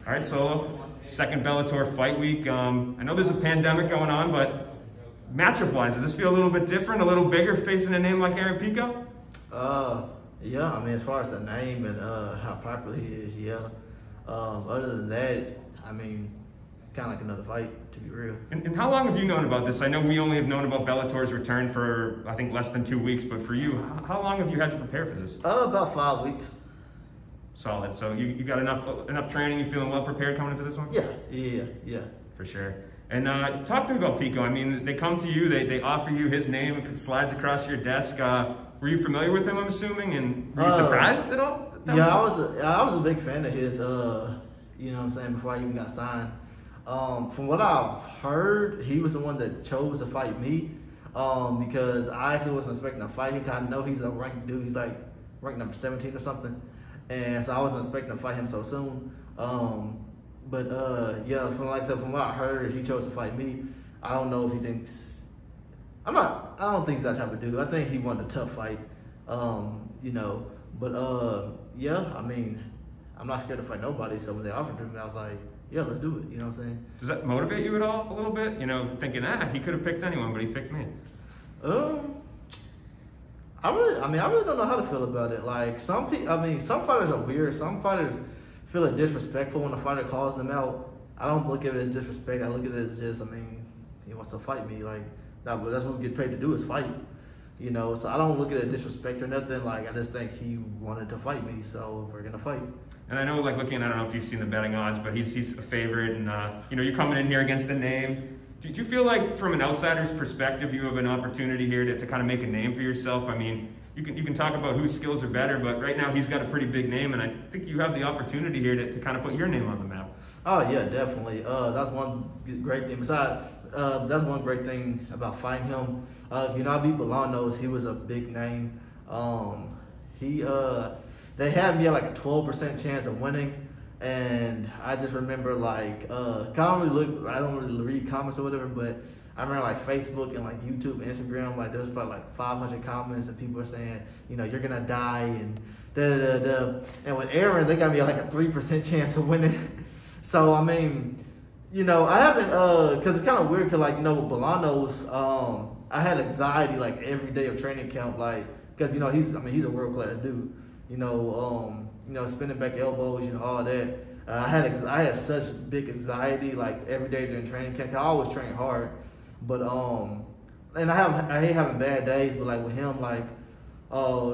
All right, Solo. Second Bellator fight week. I know there's a pandemic going on, but matchup-wise, does this feel a little bit different, a little bigger facing a name like Aaron Pico? Yeah, I mean, as far as the name and how popular he is, yeah. Other than that, I mean, kind of like another fight, to be real. And how long have you known about this? I know we only have known about Bellator's return for, I think, less than 2 weeks, but for you, how long have you had to prepare for this? About 5 weeks. Solid. So you got enough training, you feeling well prepared coming into this one? Yeah. For sure. And talk to me about Pico. I mean, they come to you, they offer you his name, it slides across your desk. Were you familiar with him, I'm assuming, and were you surprised at all? Yeah, I was a big fan of his, you know what I'm saying, before I even got signed. From what I've heard, he was the one that chose to fight me, because I actually wasn't expecting a fight. He kind of know he's a ranked dude. He's like ranked number 17 or something. And so I wasn't expecting to fight him so soon. Yeah, from what I heard, he chose to fight me. I don't know if he thinks, I don't think he's that type of dude. I think he wanted a tough fight, you know. Yeah, I mean, I'm not scared to fight nobody. So when they offered to me, I was like, yeah, let's do it. You know what I'm saying? Does that motivate you at all a little bit? You know, thinking, he could have picked anyone, but he picked me. I really don't know how to feel about it. Like some fighters are weird. Some fighters feel it disrespectful when a fighter calls them out. I don't look at it as disrespect. I look at it as just, he wants to fight me. Like that's what we get paid to do, is fight. You know, so I don't look at it as disrespect or nothing. Like I just think he wanted to fight me, so we're gonna fight. And I know, like I don't know if you've seen the betting odds, but he's a favorite, and you know, you're coming in here against a name. Do you feel like, from an outsider's perspective, you have an opportunity here to kind of make a name for yourself? I mean, you can talk about whose skills are better, but right now he's got a pretty big name, and I think you have the opportunity here to kind of put your name on the map. Oh yeah, definitely. That's one great thing. Besides, that's one great thing about fighting him. You know, I beat Bellator. He was a big name. They had me at like a 12% chance of winning. And I just remember, like, I don't really read comments or whatever, but I remember like Facebook and like YouTube and Instagram, like there's probably like 500 comments and people are saying, you know, you're gonna die and da-da-da-da. And with Aaron, they got me like a 3% chance of winning. So, I mean, you know, I haven't, cause it's kind of weird, cause like, you know, with Bellator's, I had anxiety like every day of training camp, like, cause you know, he's a world-class dude, you know, spinning back elbows, you know, all that. I had such big anxiety like every day during training camp. I always train hard, but and I hate having bad days. But like with him, like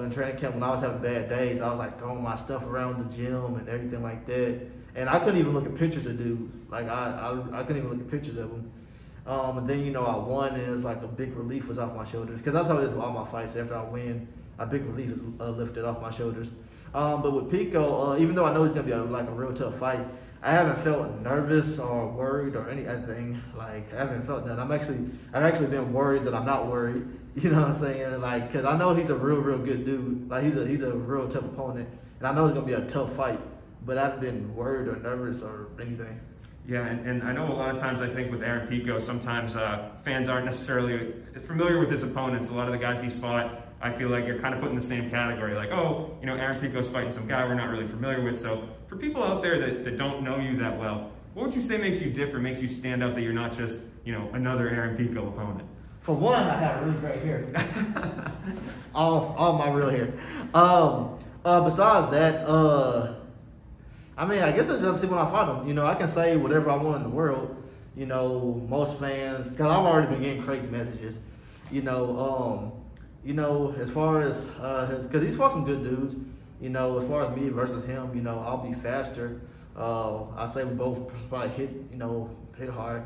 in training camp when I was having bad days, I was like throwing my stuff around the gym and everything like that. And I couldn't even look at pictures of dude. Like I couldn't even look at pictures of him. And then, you know, I won, and it was like a big relief was off my shoulders, because that's how it is with all my fights. After I win, a big relief is lifted off my shoulders. But with Pico, even though I know it's gonna be a real tough fight, I haven't felt nervous or worried or anything. Like I haven't felt that. I've actually been worried that I'm not worried. You know what I'm saying? Like, cause I know he's a real good dude. Like he's a real tough opponent, and I know it's gonna be a tough fight. But I haven't been worried or nervous or anything. Yeah, and I know a lot of times, I think with Aaron Pico, sometimes fans aren't necessarily familiar with his opponents. A lot of the guys he's fought, I feel like you're kind of put in the same category. Like, oh, you know, Aaron Pico's fighting some guy we're not really familiar with. So for people out there that don't know you that well, what would you say makes you different, makes you stand out, that you're not just, you know, another Aaron Pico opponent? For one, I have really great hair. all my real hair. Besides that, I guess that's just see when I fight him. You know, I can say whatever I want in the world. You know, most fans, because I've already been getting crazy messages. You know, as far as because he's fought some good dudes. You know, as far as me versus him, you know, I'll be faster. I say we both probably hit hard.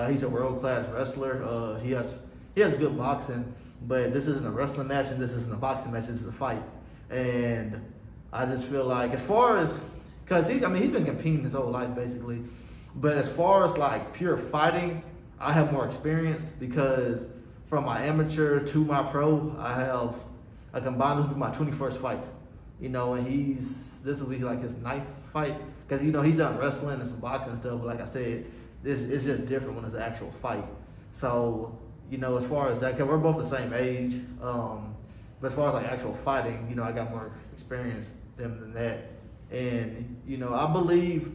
He's a world-class wrestler. He has good boxing, but this isn't a wrestling match and this isn't a boxing match. This is a fight, and I just feel like, as far as, because he's been competing his whole life basically, but as far as like pure fighting, I have more experience, because from my amateur to my pro, I combined this with my 21st fight. You know, and this will be like his 9th fight, because you know he's done wrestling and some boxing and stuff, but like I said, it's just different when it's an actual fight. So, you know, as far as that, because we're both the same age, but as far as like actual fighting, you know, I got more experience than that. And, you know, I believe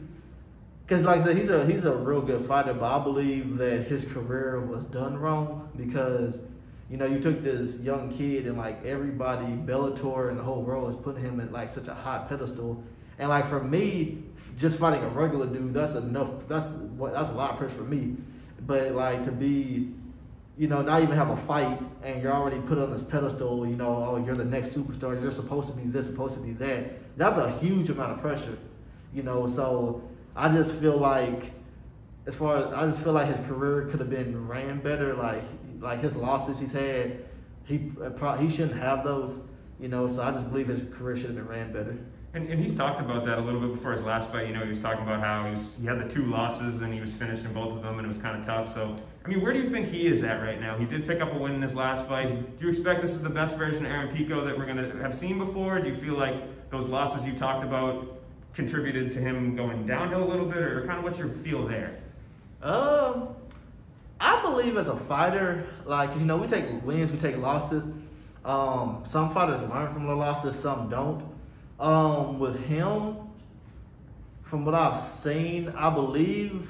Because like I said, he's a real good fighter, but I believe that his career was done wrong because, you know, you took this young kid and like everybody, Bellator and the whole world is putting him at like such a high pedestal. And like for me, just fighting a regular dude, that's enough. That's a lot of pressure for me. But like to be, you know, not even have a fight and you're already put on this pedestal, you know, oh, you're the next superstar, you're supposed to be this, supposed to be that. That's a huge amount of pressure, you know. So I just feel like, I just feel like his career could have been ran better. Like his losses he's had, he shouldn't have those, you know. So I just believe his career should have been ran better. And he's talked about that a little bit before his last fight. You know, he was talking about how he had the 2 losses and he was finished in both of them and it was kind of tough. So, I mean, where do you think he is at right now? He did pick up a win in his last fight. Do you expect this is the best version of Aaron Pico that we're going to have seen before? Do you feel like those losses you talked about contributed to him going downhill a little bit, or kind of what's your feel there? I believe as a fighter, like, you know, we take wins, we take losses. Some fighters learn from the losses, some don't. With him, from what I've seen, I believe,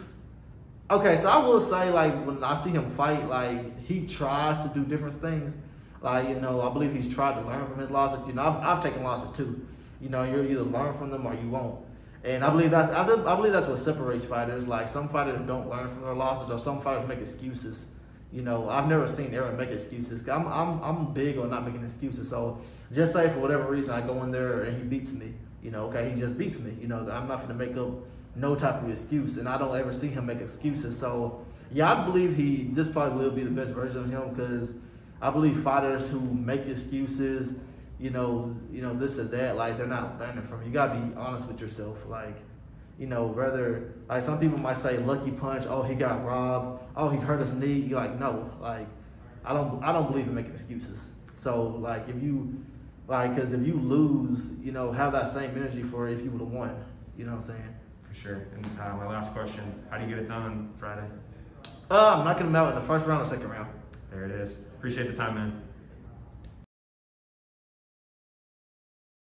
okay, so I will say, like, when I see him fight, like, he tries to do different things. Like, you know, I believe he's tried to learn from his losses. You know, I've taken losses too. You know, you'll either learn from them or you won't. And I believe that's what separates fighters. Like, some fighters don't learn from their losses, or some fighters make excuses. You know, I've never seen Aaron make excuses. I'm big on not making excuses. So just say for whatever reason I go in there and he beats me, you know, okay, he just beats me. You know, I'm not going to make up no type of excuse, and I don't ever see him make excuses. So yeah, I believe this probably will be the best version of him, because I believe fighters who make excuses, you know, this or that, like, they're not learning from you. You gotta be honest with yourself. Like, you know, whether, like, some people might say lucky punch, oh, he got robbed, oh, he hurt his knee. You're like, no, like, I don't believe in making excuses. So like, because if you lose, you know, have that same energy for if you would have won. You know what I'm saying? For sure. And my last question: how do you get it done on Friday? I'm knocking him out in the first round or second round. There it is. Appreciate the time, man.